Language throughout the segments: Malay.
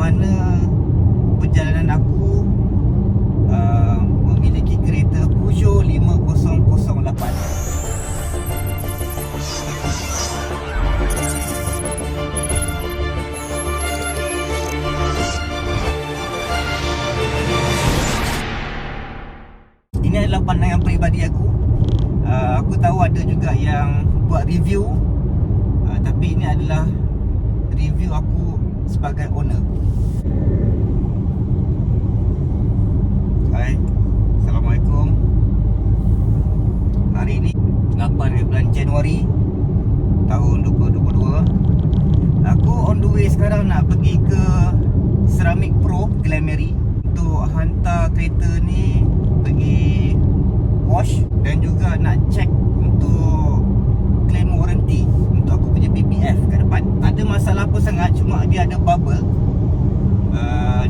mana perjalanan aku memiliki kereta Peugeot 5008. Ini adalah pandangan peribadi aku. Aku tahu ada juga yang buat review, tapi ini adalah review aku sebagai owner. Hai, Assalamualaikum. Hari ini 8 bulan Januari tahun 2022. Aku on the way sekarang nak pergi ke Ceramic Pro Glen Mary untuk hantar kereta ni pergi wash dan juga nak check untuk claim warranty untuk aku punya PPF kat depan. Tak ada masalah apa sangat, cuma dia ada bubble,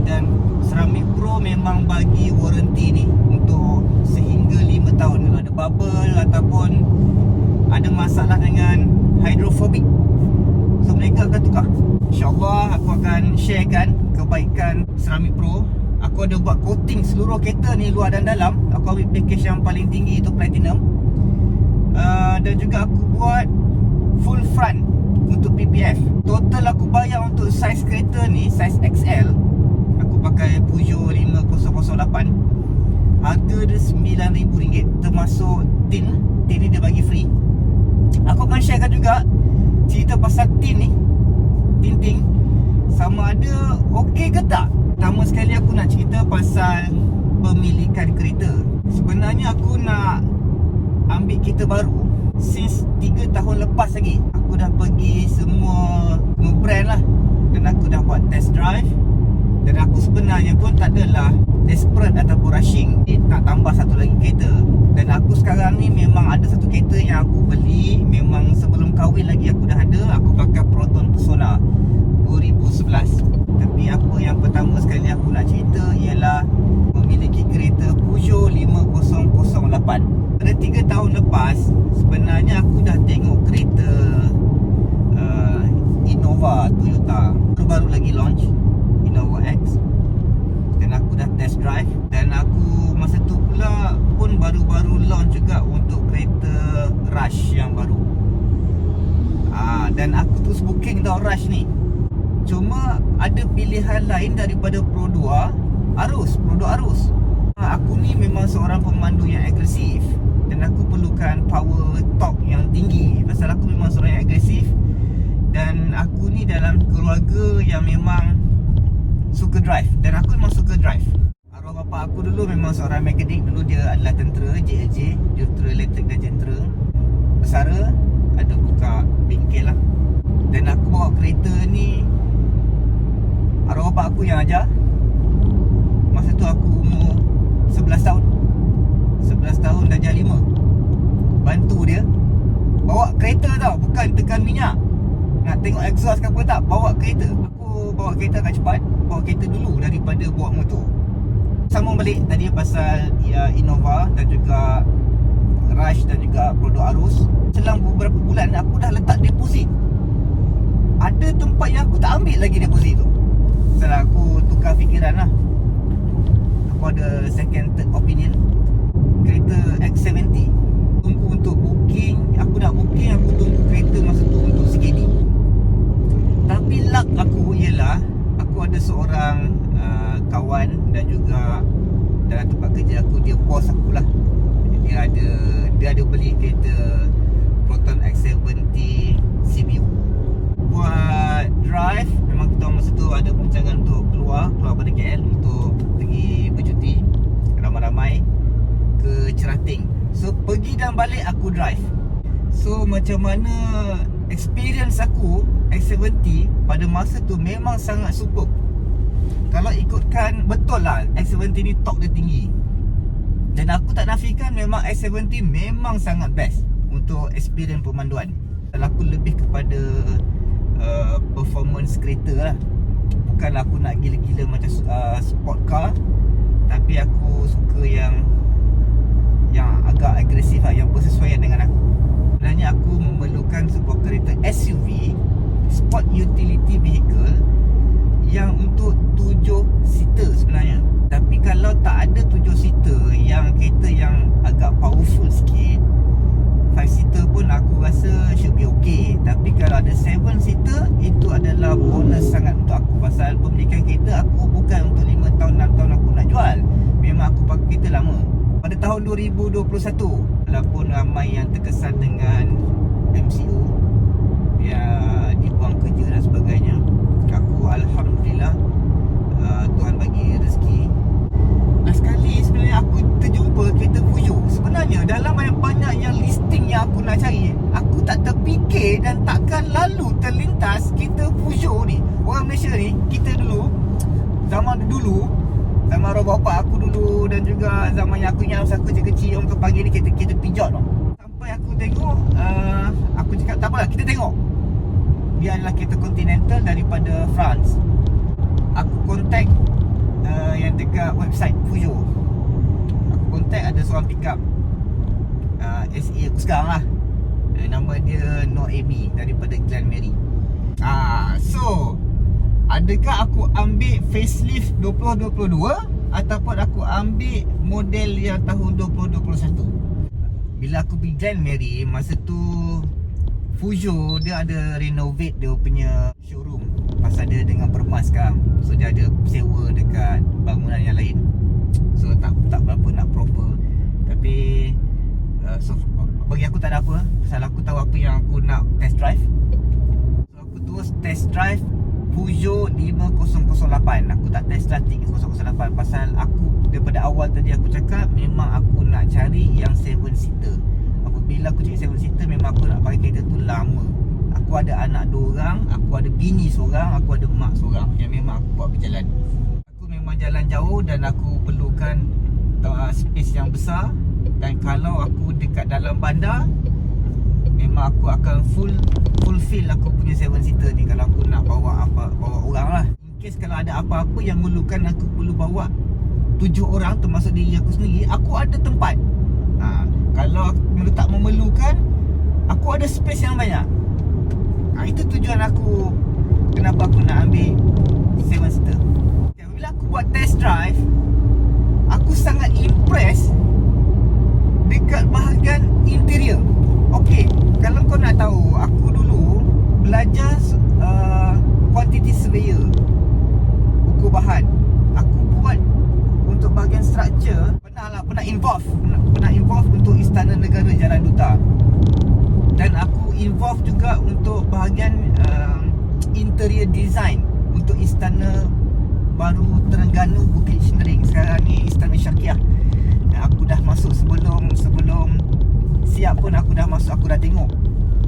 dan Ceramic Pro memang bagi warranty ni untuk sehingga 5 tahun. Kalau ada bubble ataupun ada masalah dengan hydrophobic, so mereka akan tukar. InsyaAllah aku akan sharekan kebaikan Ceramic Pro. Aku ada buat coating seluruh kereta ni, luar dan dalam. Aku ambil package yang paling tinggi, itu platinum. Dan juga aku buat full front untuk PPF. Total aku bayar untuk saiz kereta ni, saiz XL. Aku pakai Peugeot 5008. Harga dia RM9,000, termasuk tin. Tin ni dia bagi free. Aku akan sharekan juga cerita pasal tin ni, tinting, sama ada okey ke tak. Pertama sekali aku nak cerita pasal pemilikan kereta. Sebenarnya aku nak ambil kereta baru since 3 tahun lepas lagi. Aku dah pergi semua brand lah, dan aku dah buat test drive. Dan aku sebenarnya pun tak adalah desperate ataupun rushing nak tambah satu lagi kereta. Dan aku sekarang ni memang ada satu kereta yang aku beli, memang sebelum kahwin lagi aku dah ada. Aku pakai Proton Persona 2011. Tapi apa yang pertama sekali aku nak cerita ialah memiliki kereta Peugeot 5008. Pada 3 tahun lepas, sebenarnya aku dah tengok kereta Innova Toyota baru lagi launch, Innova X, dan aku dah test drive. Dan aku masa tu pula pun baru-baru launch juga untuk kereta Rush yang baru. Dan aku terus booking tau Rush ni. Cuma ada pilihan lain daripada Pro 2 Arus, Pro 2 Arus. Aku ni memang seorang pemandu yang agresif, dan aku perlukan power torque yang tinggi. Pasal aku memang seorang yang agresif, dan aku ni dalam keluarga yang memang suka drive. Dan aku memang suka drive. Arwah bapa aku dulu memang seorang mekanik. Dulu dia adalah tentera, JLJ, Jentera Elektrik dan Jentera. Bersara, ada buka bengkel lah. Dan aku bawa kereta ni, arwah bapa aku yang ajar. Masa tu aku umur 11 tahun 11 tahun dah jadi 5. Bantu dia bawa kereta tau, bukan tekan minyak nak tengok exhaust ke apa, tak. Bawa kereta. Aku bawa kereta agak cepat. Bawa kereta dulu daripada bawa motor. Sambung balik tadi pasal Innova dan juga Rush dan juga Pro 2 Arus. Selang beberapa bulan aku dah letak deposit. Ada tempat yang aku tak ambil lagi deposit tu. Setelah aku tukar fikiran lah, aku ada second third opinion. Kereta X70 tunggu untuk booking. Aku nak booking, aku tunggu kereta masa tu untuk CKD. Tapi luck aku ialah aku ada seorang kawan dan juga dalam tempat kerja aku, dia bos aku lah. Dia ada beli kereta Proton X70 CBU. Buat drive, memang kita masa tu ada perancangan untuk keluar pada KL untuk pergi bercuti ramai-ramai ke Cerating. So pergi dan balik aku drive. So macam mana experience aku X70 pada masa tu memang sangat superb. Kalau ikutkan, betul lah X70 ni torque dia tinggi. Dan aku tak nafikan memang X70 memang sangat best untuk experience pemanduan. Kalau aku lebih kepada performance kereta lah. Bukanlah aku nak gila-gila macam sport car, tapi aku suka yang agak agresif lah, yang bersesuaian dengan aku. Sebenarnya aku memerlukan sebuah kereta SUV, sport utility vehicle, yang untuk tak ada 7 seater yang kereta yang agak powerful sikit, 5 seater pun aku rasa should be okay. Tapi kalau ada 7 seater, itu adalah bonus sangat untuk aku. Pasal pemilikan kereta aku bukan untuk 5 tahun 6 tahun aku nak jual. Memang aku pakai kereta lama. Pada tahun 2021, walaupun ramai yang terkesan dengan MCO, dia dibuang kerja dan sebagainya, aku Alhamdulillah, Tuhan bagi rezeki. Last kali sebenarnya aku terjumpa kereta Peugeot. Sebenarnya dalam banyak yang listing yang aku nak cari, aku tak terfikir dan takkan lalu terlintas kereta Peugeot ni. Orang Malaysia ni, kita dulu, zaman arwah bapa aku dulu, dan juga zaman yang aku ingat masa aku kecil, orang panggil ni kereta Peugeot tau. Sampai aku tengok, aku cakap tak apalah, kita tengok. Dia adalah kereta Continental daripada France. Aku contact yang dekat website Peugeot. Aku contact, ada seorang pick up SE aku sekarang lah. Nama dia Nur Amy daripada Glen Mary. So adakah aku ambil facelift 2022 ataupun aku ambil model yang tahun 2021? Bila aku pergi Glen Mary, masa tu Peugeot dia ada renovate dia punya showroom. Pasal dia dengan permas sekarang, so dia ada sewa dekat bangunan yang lain. So tak berapa nak proper. Tapi so bagi aku tak ada apa, pasal aku tahu apa yang aku nak test drive. So aku terus test drive Peugeot 5008. Aku tak test drive 3008 pasal aku daripada awal tadi aku cakap memang aku nak cari yang 7 seater. Apabila aku cari 7 seater, memang aku nak pakai kereta tu lama. Aku ada anak 2 orang, aku ada bini seorang, aku ada mak seorang yang memang aku buat berjalan. Aku memang jalan jauh dan aku perlukan space yang besar. Dan kalau aku dekat dalam bandar, memang aku akan fulfill aku punya 7 seater ni. Kalau aku nak bawa orang lah. In case kalau ada apa-apa yang memerlukan aku perlu bawa 7 orang termasuk diri aku sendiri, aku ada tempat. Kalau tak memerlukan, aku ada space yang banyak. Itu tujuan aku, kenapa aku nak ambil 7 seater. Bila aku buat test drive, aku sangat impress dekat bahagian interior. Okey, kalau kau nak tahu, aku dulu belajar quantity surveyor, ukur bahan. Aku buat untuk bahagian structure, pernah involve untuk Istana Negara Jalan Duta. Dan aku involve juga untuk bahagian interior design untuk Istana Baru Terengganu Bukit Sendering. Sekarang ni Istana Syakiah. Aku dah masuk sebelum siap pun aku dah masuk, aku dah tengok.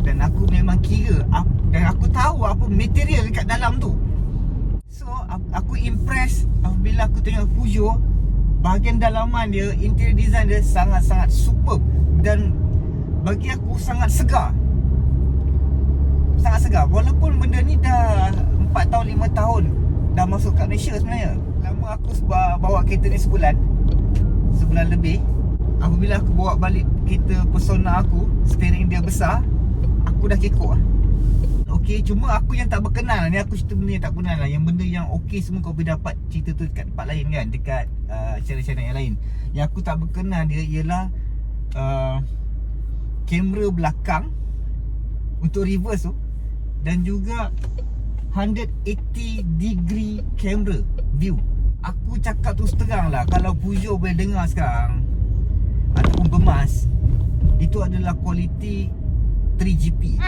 Dan aku memang kira dan aku tahu apa material dekat dalam tu. So aku impress apabila aku tengok Peugeot, bahagian dalaman dia, interior design dia sangat-sangat superb. Dan bagi aku sangat segar. Sangat segar. Walaupun benda ni dah 4 tahun 5 tahun dah masuk kat Malaysia sebenarnya. Lama aku bawa kereta ni sebulan lebih. Apabila aku bawa balik kereta Persona aku, steering dia besar, aku dah kekok lah. Okey, cuma aku yang tak berkenan ni, aku cerita benda yang tak berkenan lah. Yang benda yang okey semua kau boleh dapat cerita tu dekat tempat lain kan, dekat channel-channel yang lain. Yang aku tak berkenan dia ialah kamera belakang untuk reverse tu, dan juga 180 degree camera view. Aku cakap terus terang lah, kalau Peugeot boleh dengar sekarang ataupun bermas, itu adalah kualiti 3GP.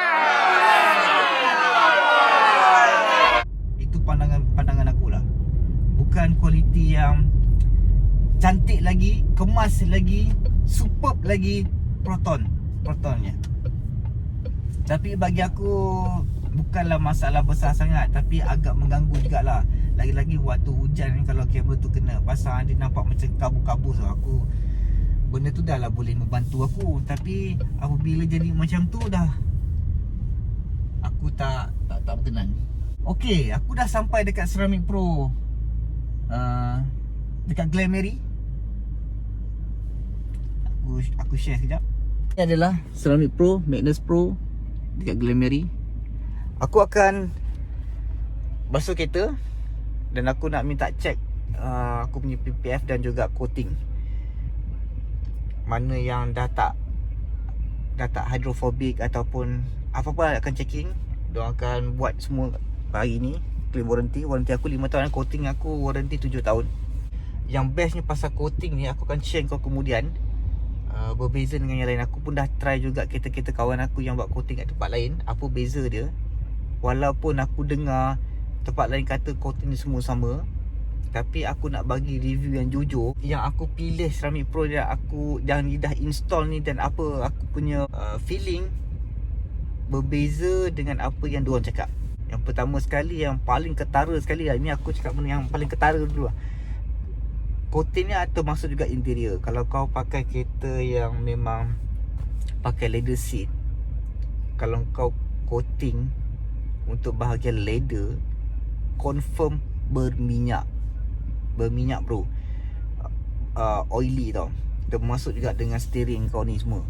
Itu pandangan aku lah. Bukan kualiti yang cantik lagi, kemas lagi, superb lagi Protonnya. Tapi bagi aku bukanlah masalah besar sangat, tapi agak mengganggu jugalah. Lagi-lagi waktu hujan ni, kalau kamera tu kena pasang, dia nampak macam kabut-kabut. So aku, benda tu dah lah boleh membantu aku. Tapi apabila jadi macam tu dah, aku tak berkenan. Okey, aku dah sampai dekat Ceramic Pro dekat Glen Mary. Aku share sekejap. Ini adalah Ceramic Pro, Magnus Pro dekat Glen Mary. Aku akan basuh kereta dan aku nak minta check aku punya PPF dan juga coating. Mana yang dah tak hydrophobic ataupun apa-apa akan checking. Diorang akan buat semua hari ni. Claim warranty aku 5 tahun, coating aku warranty 7 tahun. Yang bestnya pasal coating ni, aku akan share kau kemudian. Berbeza dengan yang lain. Aku pun dah try juga kereta-kereta kawan aku yang buat coating kat tempat lain. Apa beza dia? Walaupun aku dengar tempat lain kata coating ni semua sama, tapi aku nak bagi review yang jujur. Yang aku pilih Ceramic Pro yang dah install ni, dan apa aku punya feeling berbeza dengan apa yang diorang cakap. Yang pertama sekali, yang paling ketara sekali lah, ini aku cakap benda yang paling ketara dulu lah. Coating ni termasuk juga interior. Kalau kau pakai kereta yang memang pakai leather seat, kalau kau coating untuk bahagian leather, confirm berminyak bro. Oily tau. Termasuk juga dengan steering kau ni semua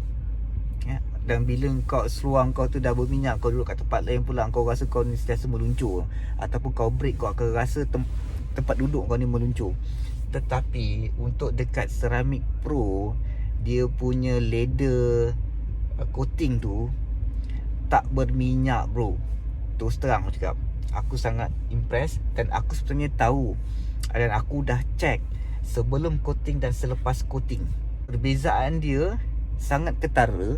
ya. Dan bila kau seluar kau tu dah berminyak, kau duduk kat tempat lain pula, kau rasa kau ni sentiasa meluncur. Ataupun kau brake, kau akan rasa tempat duduk kau ni meluncur. Tetapi untuk dekat Ceramic Pro, dia punya leather coating tu tak berminyak bro. Terus terang aku cakap, aku sangat impress. Dan aku sebenarnya tahu, dan aku dah check sebelum coating dan selepas coating, perbezaan dia sangat ketara.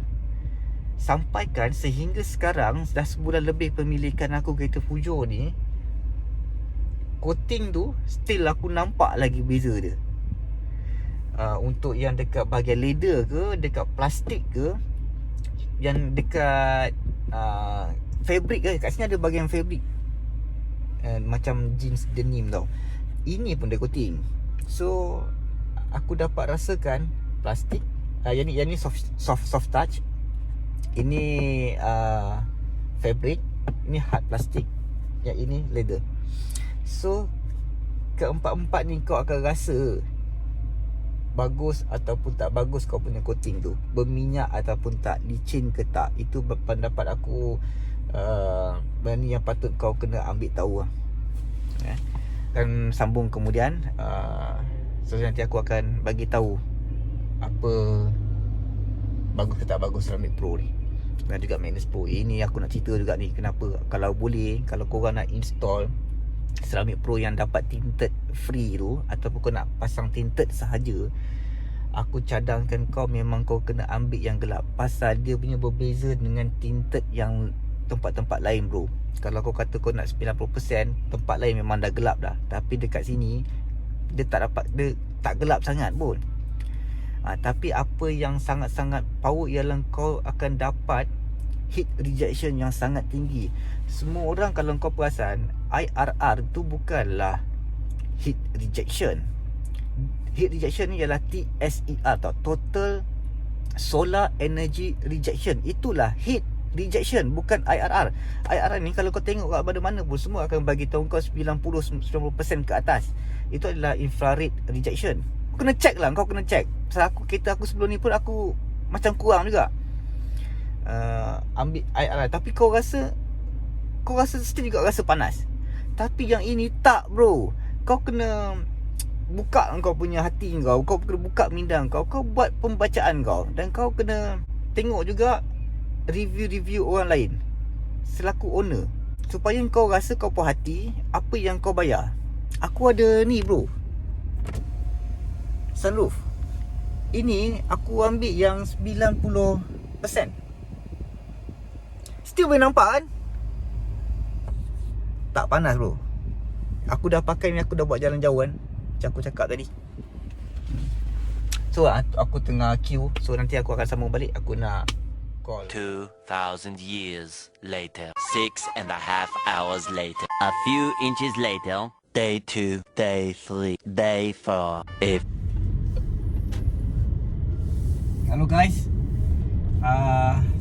Sampaikan sehingga sekarang, dah sebulan lebih pemilikan aku kereta Peugeot ni, coating tu still aku nampak lagi beza dia. Untuk yang dekat bahagian leather ke, dekat plastik ke, yang dekat fabric ke, kat sini ada bahagian fabric, macam jeans denim tau, ini pun dia coating. So aku dapat rasakan plastik, yang ni soft touch. Ini fabric, ini hard plastik, yang ini leather. So keempat-empat ni kau akan rasa bagus ataupun tak bagus kau punya coating tu, berminyak ataupun tak, licin ke tak. Itu pendapat aku. Benda yang patut kau kena ambil tahu lah. Dan sambung kemudian, so nanti aku akan bagi tahu apa bagus ke tak bagus Ceramic Pro ni, dan juga Magnus Pro. Ini aku nak cerita juga ni, kenapa kalau boleh, kalau korang nak install Ceramic Pro yang dapat tinted free tu, ataupun kau nak pasang tinted sahaja, aku cadangkan kau memang kau kena ambil yang gelap. Pasal dia punya berbeza dengan tinted yang tempat-tempat lain bro. Kalau kau kata kau nak 90%, tempat lain memang dah gelap dah, tapi dekat sini dia tak gelap sangat pun. Tapi apa yang sangat-sangat power ialah kau akan dapat heat rejection yang sangat tinggi. Semua orang, kalau kau perasan, IRR tu bukanlah heat rejection. Heat rejection ni ialah TSER tau, Total Solar Energy Rejection. Itulah heat rejection, bukan IRR. IRR ni kalau kau tengok kat mana-mana pun, semua akan bagi tahu kau 90% ke atas. Itu adalah infrared rejection. Kau kena check lah, kau kena check. Pasal kereta aku sebelum ni pun aku macam kurang juga ambil IRR. Tapi kau rasa still juga rasa panas. Tapi yang ini tak bro. Kau kena buka kau punya hati kau. Kau kena buka minda kau. Kau buat pembacaan kau. Dan kau kena tengok juga review-review orang lain selaku owner, supaya kau rasa kau puas hati apa yang kau bayar. Aku ada ni bro, sunroof. Ini aku ambil yang 90%. Still boleh nampak kan? Tak panas bro. Aku dah pakai ni, aku dah buat jalan jauh kan, macam aku cakap tadi. So aku tengah queue. So nanti aku akan sambung balik. Aku nak call. 2,000 years later, 6.5 hours later, a few inches later, day 2, day 3, day 4. Hello guys,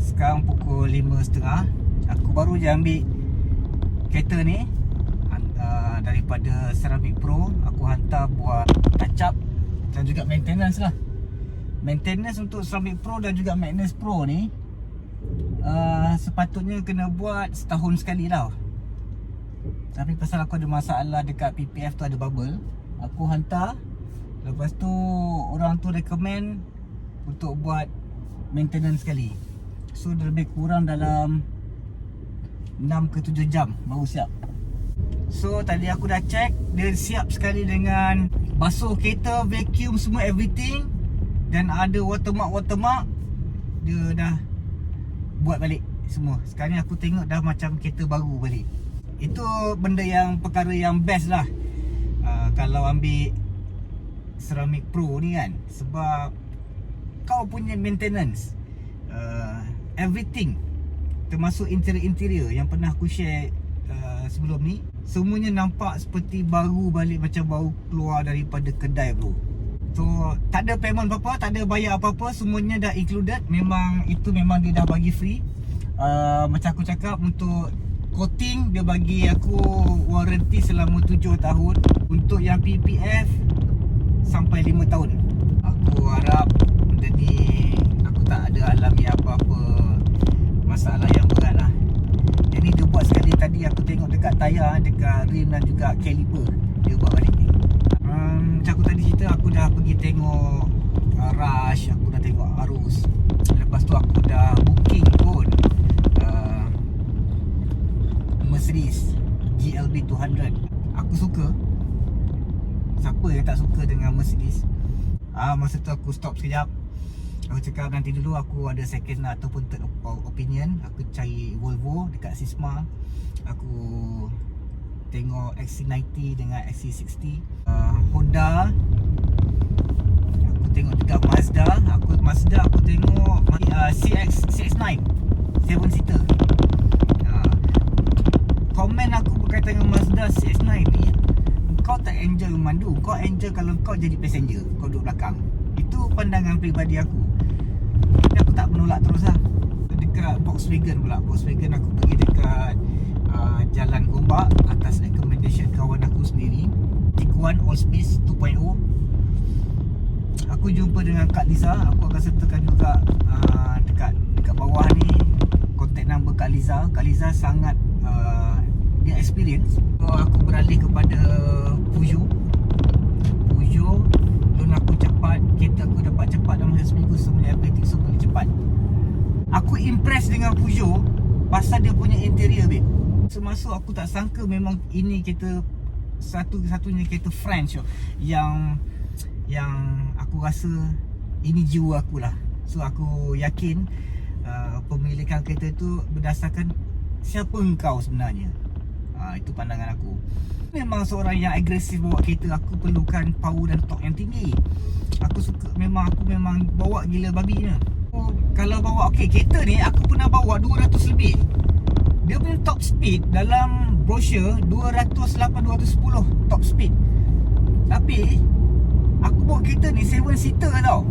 sekarang pukul 5.30. Aku baru je ambil kereta ni daripada Ceramic Pro. Aku hantar buat touch up dan juga maintenance lah. Maintenance untuk Ceramic Pro dan juga Magnus Pro ni sepatutnya kena buat setahun sekali tau. Tapi pasal aku ada masalah dekat PPF tu, ada bubble, Aku hantar. Lepas tu orang tu recommend untuk buat maintenance sekali. So dia lebih kurang dalam 6 ke 7 jam baru siap. So tadi aku dah check, dia siap sekali dengan basuh kereta, vacuum semua, everything. Dan ada watermark, dia dah buat balik semua. Sekarang ni aku tengok dah macam kereta baru balik. Itu benda yang, perkara yang best lah kalau ambil Ceramic Pro ni kan. Sebab kau punya maintenance, everything, termasuk interior-interior yang pernah aku share sebelum ni, semuanya nampak seperti baru balik, macam baru keluar daripada kedai bro. So tak ada payment apa-apa, tak ada bayar apa-apa, semuanya dah included. Memang itu memang dia dah bagi free. Macam aku cakap, untuk coating dia bagi aku warranty selama 7 tahun. Untuk yang PPF sampai 5 tahun. Aku harap benda ni aku tak ada alami apa-apa masalah yang berat lah. Yang ni dia buat sekali tadi, aku tengok dekat tayar, dekat rim dan juga caliper, dia buat balik ni. Macam aku tadi cerita, aku dah pergi tengok Rush, aku dah tengok Arus. Lepas tu aku dah booking pun Mercedes GLB 200. Aku suka. Siapa yang tak suka dengan Mercedes? Masa tu aku stop sekejap. Aku cakap nanti dulu aku ada second ataupun third opinion. Aku cari Volvo dekat Sisma. Aku tengok XC90 dengan XC60. Honda. Aku tengok juga Mazda. Aku tengok CX-9 7 seater. Komen aku berkaitan dengan Mazda CX-9 ni, kau tak enjoy memandu. Kau enjoy kalau kau jadi passenger, kau duduk belakang. Itu pandangan peribadi aku. Tapi aku tak menolak terus lah. Dekat Volkswagen pula, Volkswagen aku pergi dekat Jalan Gombak atas recommendation kawan aku sendiri, Tiguan Allspace 2.0. Aku jumpa dengan Kak Liza. Aku akan sertakan juga dekat bawah ni kontak number Kak Liza. Kak Liza sangat dia experience. So aku beralih kepada Peugeot. Loan aku cepat, kereta aku dapat cepat dalam masa seminggu, semua everything semua cepat. Aku impress dengan Peugeot pasal dia punya interior babe. Semasa aku tak sangka memang ini kereta satu-satunya kereta French yang aku rasa ini jiwa aku lah. So aku yakin pemilikan kereta tu berdasarkan siapa engkau sebenarnya. Itu pandangan aku. Memang seorang yang agresif bawa kereta, aku perlukan power dan torque yang tinggi. Aku memang bawa gila babinya. Kalau bawa kereta ni aku pernah bawa 200 lebih. Dia punya top speed dalam brochure 208-210 top speed. Tapi aku bawa kereta ni 7 seater tau.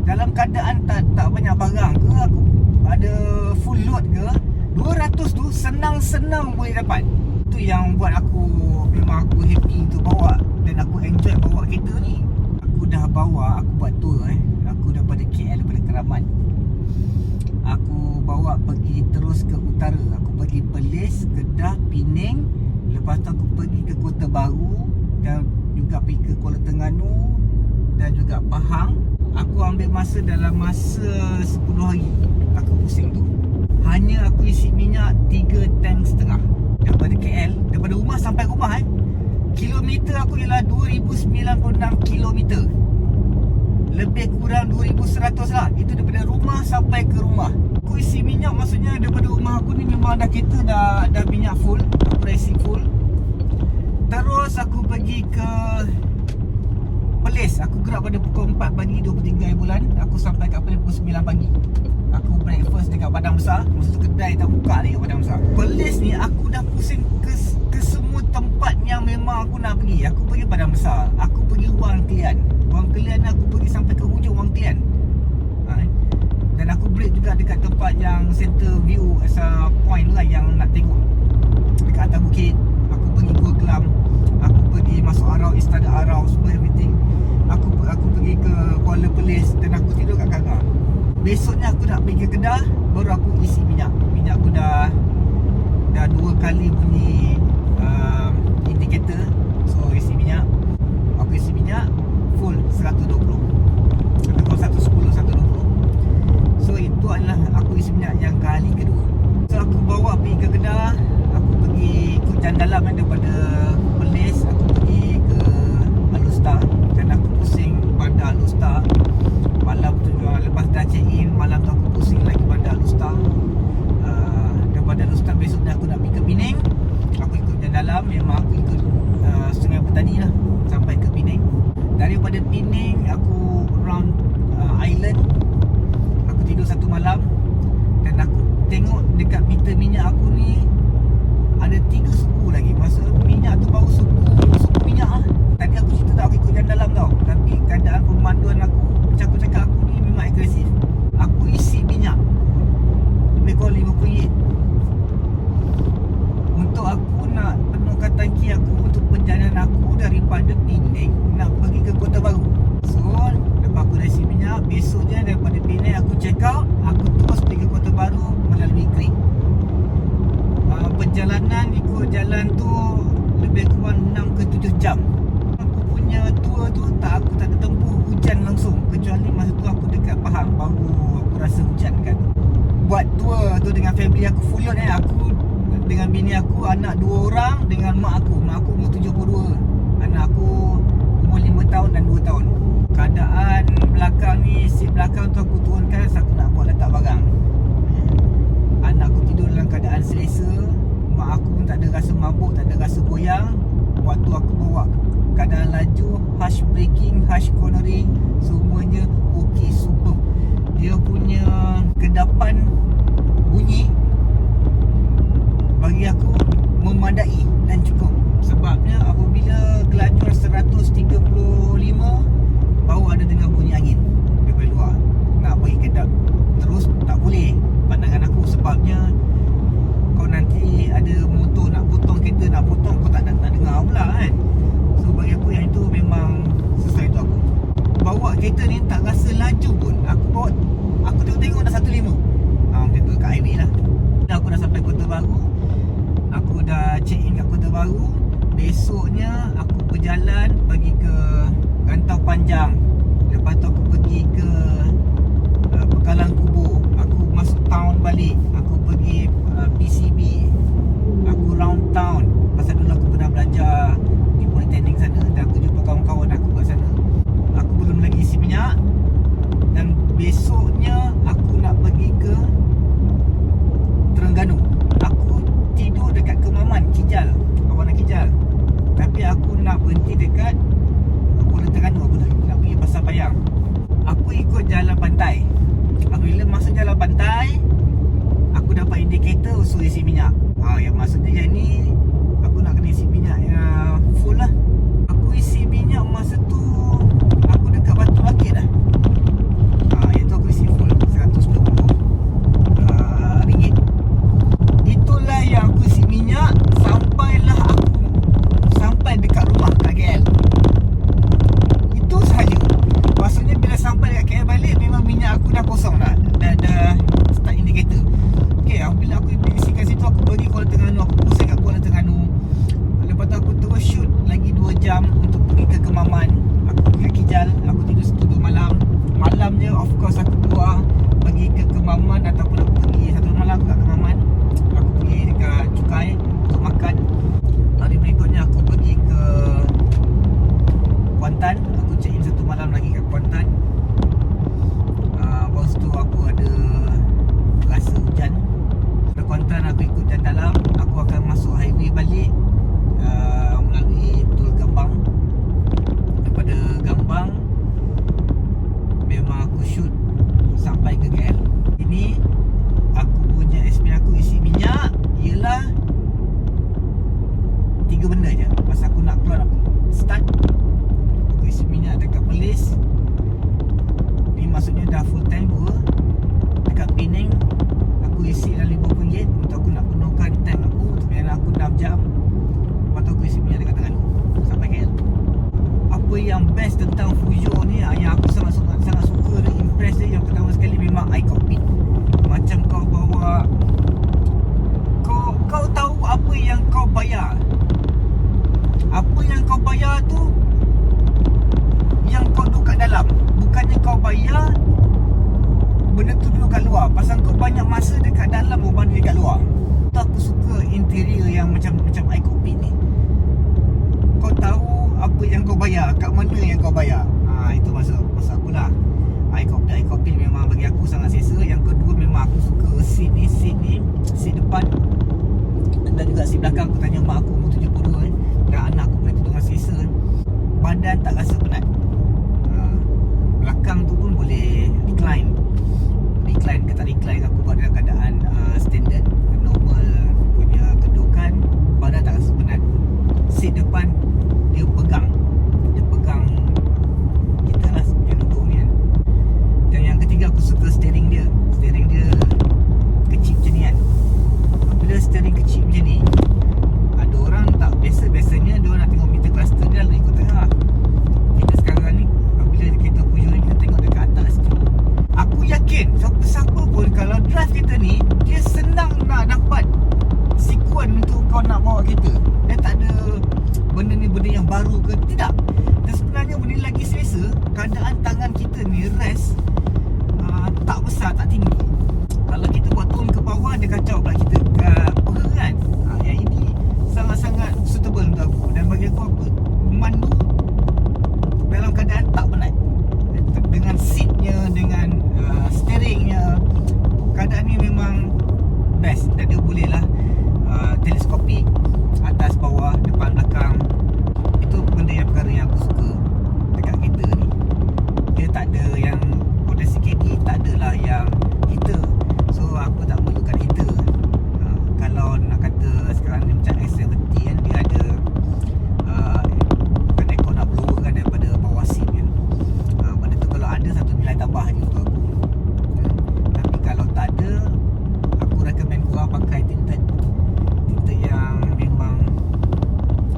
Dalam keadaan tak banyak barang ke, aku ada full load ke, 200 tu senang-senang boleh dapat. Itu yang buat aku, memang aku happy untuk bawa. Dan aku enjoy bawa kereta ni. Aku dah bawa, aku buat tour aku daripada KL, daripada Keramat, aku bawa pergi terus ke utara. Aku pergi Perlis, Kedah, Pening. Lepas tu aku pergi ke Kota Baru, dan juga pergi ke Kuala Terengganu dan juga Pahang. Aku ambil masa dalam masa 10 hari aku pusing tu. Hanya aku isi minyak 3 tank setengah. Daripada KL, daripada rumah sampai rumah kilometer aku ialah 2096 kilometer. Lebih kurang 2100 lah. Itu daripada rumah sampai ke rumah. Aku isi minyak, maksudnya daripada rumah aku ni memang dah kereta dah minyak full. Aku dah isi full. Terus aku pergi ke Perlis. Aku gerak pada pukul 4 pagi 23 bulan. Aku sampai kat Perlis pukul 9 pagi. Aku breakfast dekat Padang Besar. Masa tu kedai tak buka lagi kat Padang Besar. Perlis ni aku dah pusing ke semua tempat yang memang aku nak pergi. Aku pergi Padang Besar, aku pergi Wang Kelian. Wang Kelian aku pergi sampai ke hujung Wang Kelian. Dan aku break juga dekat tempat yang center view as a point lah, yang nak tengok dekat atas bukit. Aku pergi Gua Kelam, aku pergi masuk Arau, Istana Arau, semua everything. Aku pergi ke Kuala Perlis dan aku tidur kat Kanga. Besoknya aku nak pergi ke Kedah, baru aku isi minyak. Minyak aku dah 2 kali bunyi indikator. So isi minyak. journey lah sampai ke Penang. Daripada Penang aku round island. Aku tidur satu malam dan aku tengok dekat meter minyak aku ni ada 3 suku lagi. Masa minyak tu baru suku minyak lah. Tadi aku cerita tak, aku ikut jalan dalam tau, tapi keadaan pemanduan aku, macam aku cakap, aku ni memang agresif. Aku isi minyak lebih kurang RM50 untuk aku nak penuhkan tangki aku untuk perjalanan aku daripada Penang nak pergi ke Kota Baru. So lepas aku dah isi minyak, besoknya daripada Penang aku check out, aku terus pergi ke Kota Baru melalui Creek. Perjalanan ikut jalan tu lebih kurang 6 ke 7 jam. Aku punya tour tu aku tak ada tempuh hujan langsung, kecuali masa tu aku dekat Pahang baru aku rasa hujan kan. Buat tour tu dengan family aku full load aku dengan bini aku, anak 2 orang dengan mak aku. Mak aku umur 72, anak aku umur 5 tahun dan 2 tahun. Keadaan belakang ni, seat belakang tu aku turunkan, aku nak buat letak barang. Anak aku tidur dalam keadaan selesa. Mak aku pun tak ada rasa mabuk, tak ada rasa goyang. Waktu aku bawa keadaan laju, harsh braking, harsh cornering, semuanya okey, super. Dia punya kedapan bunyi bagi aku memadai dan cukup. Sebabnya apabila kelajuan 135 baru ada dengar bunyi angin daripada luar. Nak pergi kedap terus tak boleh pandangan aku, sebabnya kau nanti ada motor nak potong kereta, nak potong kau tak dengar pula kan. So bagi aku yang itu memang sesuai tu aku. Bawa kereta ni tak rasa laju pun. Aku tengok dah 15. Macam tu kat highway lah. Aku dah sampai Kota Baru. Aku dah check in kat Kota Baru. Besoknya aku berjalan pergi ke Rantau Panjang. Lepas tu aku pergi ke Pekalang Kubur. Aku masuk town balik. Aku pergi PCB. Aku round town. Pasal dulu aku pernah belajar di Politeknik sana dan aku jumpa kawan-kawan aku kat sana. Aku belum lagi isi minyak. Dan besoknya aku nak pergi ke Terengganu. Aku tidur dekat Kemaman, Kijal, kawanan Kijal. Tapi aku nak berhenti dekat Pulau Terengganu. Aku nak pergi Pasar Payang. Aku ikut jalan pantai. Apabila masuk jalan pantai, aku dapat indikator suruh isi minyak. Yang maksudnya yang ni aku nak kena isi minyak yang full lah. Aku isi minyak masa tu aku dekat Batu Rakit dah. Iaitu aku isi full RM120. Itulah yang aku isi minyak sampailah aku sampai dekat rumah kat KL. Itu sahaja. Maksudnya bila sampai dekat KL balik, memang minyak aku dah kosong dah. Dah start indicator. Okay, bila aku isikan situ, aku pergi Kuala Terengganu. Aku pusing kat Kuala Terengganu. Lepas tu aku terus shoot lagi 2 jam untuk pergi ke Kemaman. Aku pergi ke Kijal. Aku tidur situ 2 malam. Malamnya of course aku keluar pergi ke Kemaman, ataupun aku pergi satu malam kat Kemaman. Aku pergi dekat Cukai untuk makan. Hari berikutnya aku pergi ke Kuantan. Aku check in 1 malam lagi kat Kuantan. Lepas tu aku ada rasa hujan. Dari Kuantan aku ikut jalan dalam. Aku akan masuk highway balik melalui Tol Gambang. Daripada Gambang memang aku shoot sampai ke KL. Ini aku punya experience aku isi minyak ialah 3 benda je. Masa aku nak keluar, aku start, aku isi minyak dekat Perlis. Ni maksudnya dah full tank 2. Dekat Penang aku isi dah RM50 untuk aku nak penuhkan tank aku untuk perjalanan aku 6 jam. Lepas tu aku isi minyak dekat Terengganu sampai KL. Apa yang best tentang Fujo ni, yang aku sangat suka dan impress dia, yang pertama sekali memang eye cockpit. Macam kau bawa, kau tahu apa yang kau bayar. Apa yang kau bayar tu yang kau duduk kat dalam. Bukannya kau bayar benda tu duduk kat luar. Pasal kau banyak masa dekat dalam berbanding dekat luar. Tu aku suka interior yang macam eye cockpit ni. Kau tahu apa yang kau bayar, kat mana yang kau bayar. Itu masa aku lah. Eye cockpit memang bagi aku sangat selesa. Yang kedua, memang aku suka seat depan dan juga seat belakang. Aku tanya mak aku umur 72 dan anak aku boleh duduk dengan selesa. badan tak rasa penat. Belakang tu pun boleh decline ke tak decline, aku buat dalam keadaan standard normal punya kedudukan, badan tak rasa penat. Seat depan dia pegang kita lah punya duduk ni kan. Dan yang ketiga, aku suka steering dia kecil macam ni kan. Bila steering kecil macam ni, ada orang tak biasanya dia orang nak tengok meter cluster dia lalu ikut tengah. Kita sekarang ni bila kereta Peugeot ni kita tengok dekat atas tu. Aku yakin siapa-siapa pun kalau drive kereta ni, dia senang nak dapat sekuen untuk kau nak bawa kereta. Dia tak ada benda ni benda yang baru ke, tidak. Dan sebenarnya benda ni lagi selesa. Keadaan tangan kita ni rest tak besar, tak tinggi. Kalau kita buat turun ke bawah, dia kacau pula kita peha kan. Yang ini sangat-sangat suitable untuk aku. Dan bagi aku memandu dalam keadaan tak penat. Dengan seatnya, dengan steeringnya, keadaan ni memang best. Dan dia boleh lah teleskopik, atas bawah, depan belakang. Itu benda yang perkara yang aku suka dekat kereta ni. Dia tak ada yang Honda CKD, tak adalah yang heater. So aku tak perlukan heater. Kalau nak kata sekarang ni macam S70 kan, dia ada bukan aircon nak blower kan daripada bawah seat kan. Benda tu kalau ada, satu nilai tambah je untuk aku. Tapi kalau tak ada, aku recommend korang pakai tinted yang memang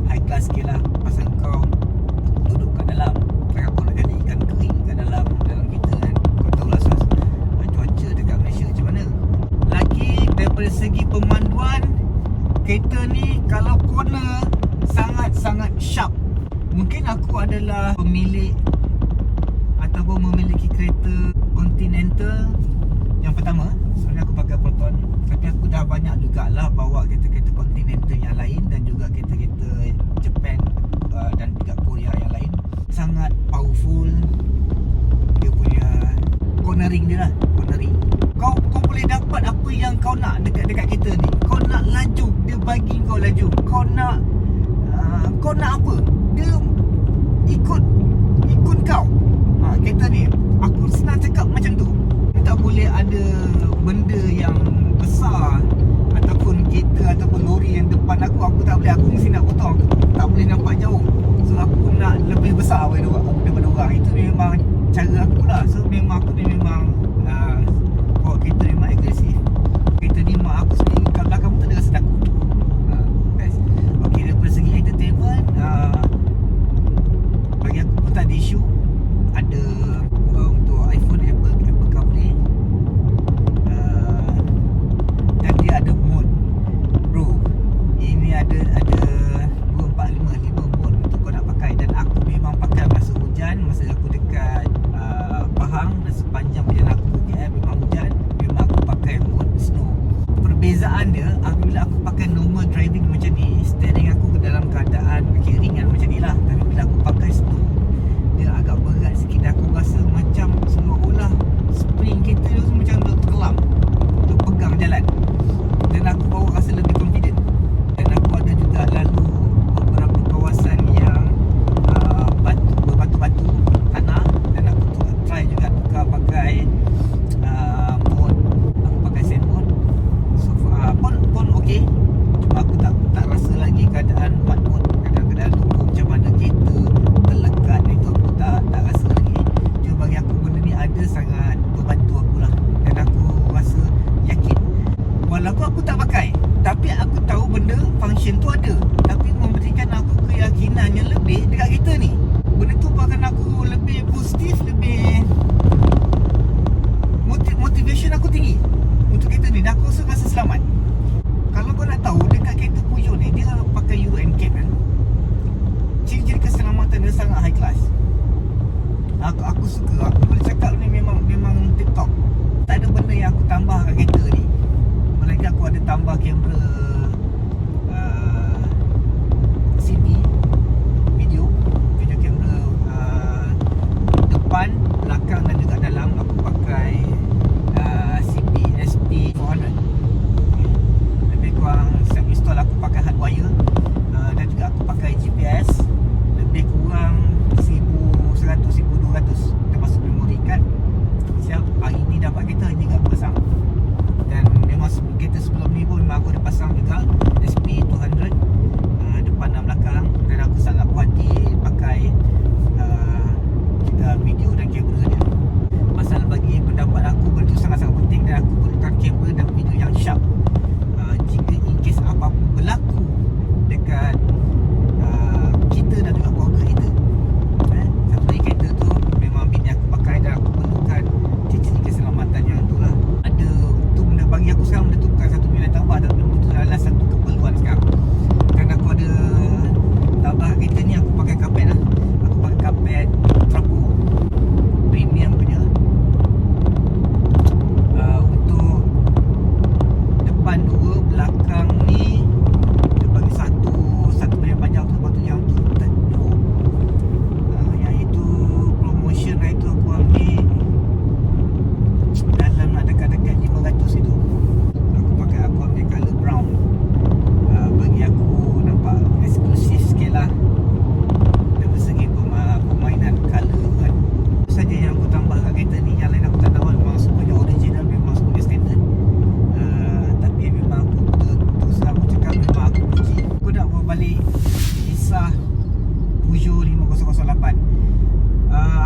high class sikit lah. Pasal kau duduk kat dalam, takkan kau nak jadi ikan kering kat dalam kereta kan. Kau tahulah cuaca dekat Malaysia macam mana. Lagi daripada segi pemanduan, kereta ni kalau corner sangat-sangat sharp. Mungkin aku adalah pemilik ataupun memiliki kereta Continental yang pertama. Sebenarnya aku pakai Proton, tapi aku dah banyak jugalah bawa kereta-kereta Continental yang lain dan juga kereta-kereta Japan dan juga Korea yang lain. Sangat powerful dia punya cornering dia lah. Kau boleh dapat apa yang kau nak dekat kereta ni. Kau nak laju, dia bagi kau laju. Kau nak apa, dia ikut kau. Kereta ni aku senang cakap macam tu. Dia tak boleh ada benda yang besar ataupun kereta ataupun lori yang depan aku tak boleh. Aku mesti nak potong, aku tak boleh nampak jauh. So aku nak lebih besar daripada orang. Itu memang cara aku lah. So memang aku ni memang bawa kereta memang agresif. Kereta ni mak aku sendiri kat belakang pun tak ada rasa takut. Best. Okay, daripada segi entertainment, bagi aku pun tak ada isu. Ada untuk iPhone, Apple CarPlay, dan dia ada mode bro. Ini ada 2, 4, 5 mode untuk kau nak pakai. Dan aku memang pakai masa hujan, masa aku dekat Pahang, dan sepanjang perjalanan aku ke KL memang hujan, memang aku pakai mode snow. Perbezaan dia, apabila aku pakai normal driving macam ni, steering aku dalam keadaan ringan macam ni lah. Tapi bila aku pakai snow, dia agak berat sikit. Aku rasa macam seolah-olah spring kereta tu macam terkelam, untuk pegang jalan. Dan aku bawa rasa lebih confident. Dan aku ada juga lalu beberapa kawasan yang berbatu-batu tanah. Dan aku try juga tukar pakai mode. Aku pakai sand mode. So pun okey. Cuma aku tak rasa lagi keadaan mud mode, keadaan lumpur macam mana kereta terlekat itu aku tak rasa lagi. Cuma bagi aku benda ni ada sangat membantu aku lah. Dan aku rasa yakin, walaupun aku tak pakai, tapi aku tahu benda function tu ada. Tapi memberikan aku keyakinan yang lebih dekat kereta ni. Benda tu buatkan aku lebih positif, lebih motivation aku tinggi untuk kereta ni. Dan aku rasa selamat. Kalau kau nak tahu, dekat kereta Peugeot ni, dia pakai Euro NCAP kan. Ciri-ciri keselamatan dia sangat high class. Aku suka. Aku boleh cakap ni memang tip top. Tak ada benda yang aku tambah kat kereta ni. Lagi aku ada tambah kamera CD, video kamera depan, belakang dan juga dalam. Aku pakai CB SP400. Lebih kurang set install aku pakai hardwire, dan juga aku pakai GPS. Lebih kurang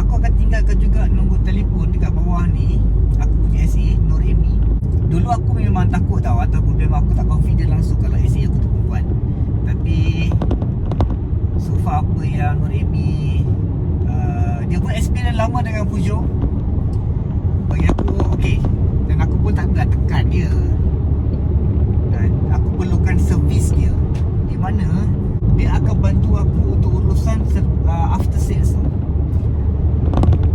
Aku akan tinggalkan juga nombor telefon dekat bawah ni. Aku punya SA Nur Amy. Dulu aku memang takut tau, ataupun memang aku tak confident langsung kalau SA aku tu perempuan. Tapi so far apa yang Nur Amy dia pun experience lama dengan Peugeot, bagi aku okey. Dan aku pun tak adalah tekan dia, dan aku perlukan servis dia, di mana dia akan bantu aku untuk urusan after sales tu.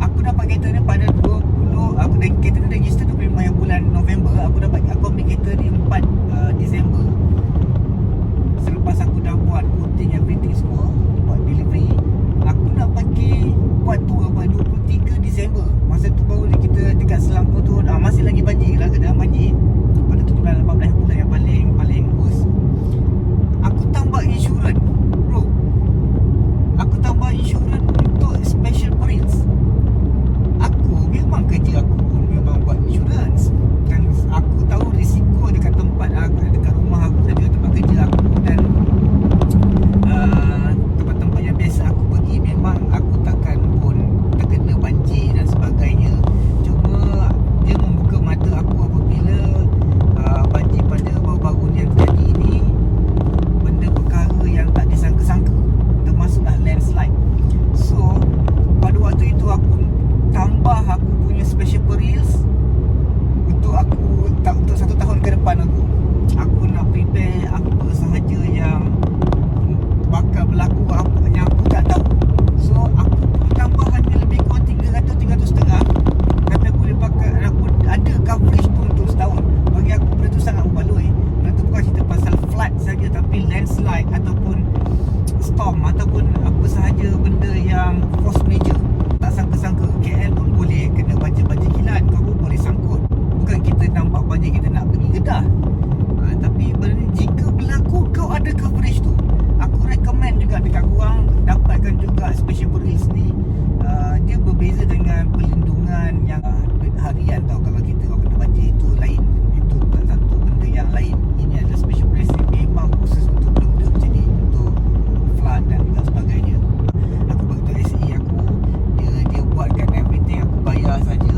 Aku dapat kereta ni pada 20, aku dah kereta ni register 25 yang bulan November. Aku ambil kereta ni 4 Disember. Selepas aku dah buat coating everything semua, buat delivery, aku nak pergi buat tu apa 23 Disember. Masa tu baru kita dekat Selangor tu masih lagi banjir lah, keadaan banjir. Pada 17-18 bulan yang paling worst. Aku tambah insurans, bro. Aku tambah insurans untuk special perils. Memang kerja aku pun memang buat insurans, dan aku tahu risiko dekat tempat aku, dekat rumah aku dan juga tempat kerja aku, dan tempat-tempat yang biasa aku pergi, memang aku takkan pun terkena banjir dan sebagainya. Cuma dia membuka mata aku apabila banjir pada baru-baru ni yang terjadi ni, benda perkara yang tak disangka-sangka, termasuklah landslide. So pada waktu itu aku tambah aku punya special perils untuk untuk 1 tahun ke depan aku nak prepare apa sahaja yang bakal berlaku, apa yang aku tak tahu. So aku perlu tambah hanya lebih kurang 300-300.5, tapi aku ada coverage tu untuk setahun. Bagi aku benda tu sangat berbaloi. Benda tu bukan cerita pasal flood saja, tapi landslide ataupun storm ataupun apa sahaja benda yang force major. Tak sangka-sangka KL pun boleh kena banjir kilat, kau pun boleh sangkut. Bukan kita nampak banjir kita nak pergi Kedah, tapi benda ni jika berlaku, kau ada coverage tu. Aku recommend juga dekat korang dapatkan juga special perils ni. Dia berbeza dengan perlindungan yang duit harian tau. Kalau kita kena banjir itu lain, itu satu benda yang lain. Ini adalah special perils yang memang khusus untuk benda macam ni, untuk flood dan juga sebagainya. Aku beritahu SE aku, dia buatkan everything, aku bayar saja.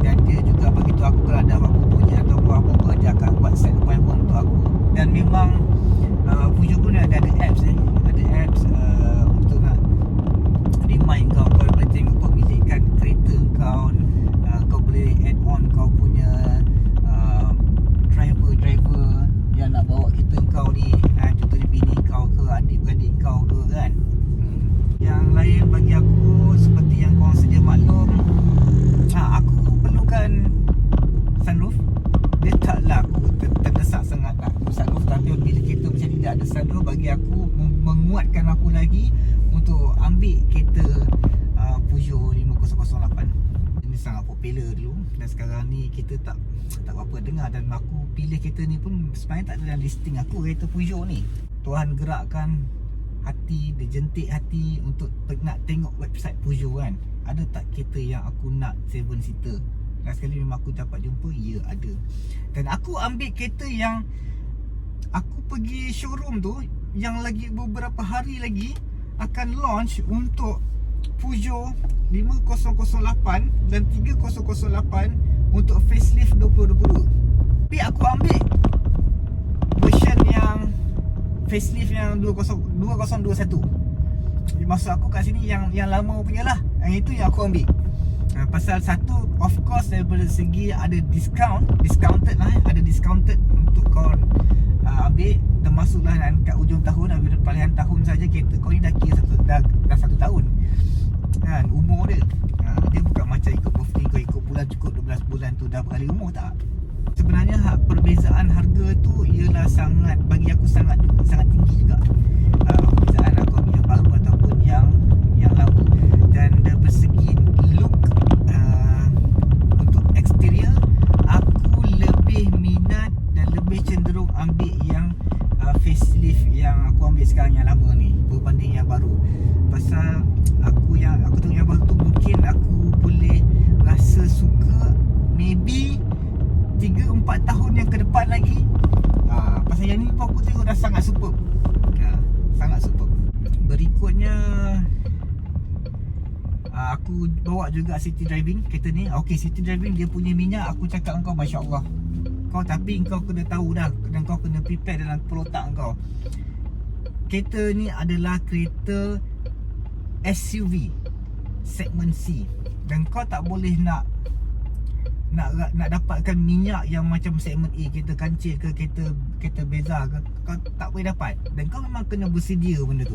Dan dia juga beritahu aku kalau ada apa-apa bunyi atau apa-apa, dia akan buat set appointment untuk aku. Dan memang Peugeot pun ada apps ni, ada apps untuk nak remind kau boleh tengok pemilikan kereta kau. Kau boleh add on kau punya driver yang nak bawa kereta kau ni, contohnya bini kau ke, adik-beradik kau ke kan. Yang lain bagi aku, seperti yang korang sedia maklum, aku perlukan sunroof. Dia taklah aku terdesak sangat nak sunroof, tapi bila kereta macam ni tak ada sunroof, bagi aku menguatkan aku lagi untuk ambil kereta Peugeot 5008. Ini sangat popular dulu, dan sekarang ni kita tak apa dengar. Dan aku pilih kereta ni pun sebenarnya tak ada dalam listing aku, kereta Peugeot ni. Tuhan gerakkan hati, dia jentik hati untuk nak tengok website Peugeot kan. Ada tak kereta yang aku nak 7-seater? Dan sekali memang aku dapat jumpa, ya ada. Dan aku ambil kereta yang aku pergi showroom tu, yang lagi beberapa hari lagi akan launch untuk Peugeot 5008 dan 3008 untuk facelift 2022. Tapi aku ambil version yang facelift yang 2021. Maksud aku kat sini yang lama punya lah. Yang itu yang aku ambil. Pasal satu, of course daripada segi ada discounted lah, ada discounted untuk kau ambil. Termasuklah kat ujung tahun, bila peralihan tahun saja kereta kau ni dah kira dah 1 tahun kan umur dia. Dia bukan macam ikut birthday kau ikut bulan, cukup 12 bulan tu dah beralih umur, tak. Sebenarnya perbezaan harga tu ialah sangat, bagi aku sangat tinggi juga. Perbezaan aku ambil yang baru ataupun yang lama. Dan dari segi look, untuk exterior, aku lebih minat dan lebih cenderung ambil yang facelift yang aku ambil sekarang yang lama ni, berbanding Aku bawa juga city driving kereta ni. Okey, city driving dia punya minyak, aku cakap engkau Masya Allah. Tapi kau kena tahu dah, dan kau kena prepare dalam kepala otak kau. Kereta ni adalah kereta SUV segmen C, dan kau tak boleh nak dapatkan minyak yang macam segmen A, kereta kancil ke kereta Beza ke, kau tak boleh dapat. Dan kau memang kena bersedia benda tu.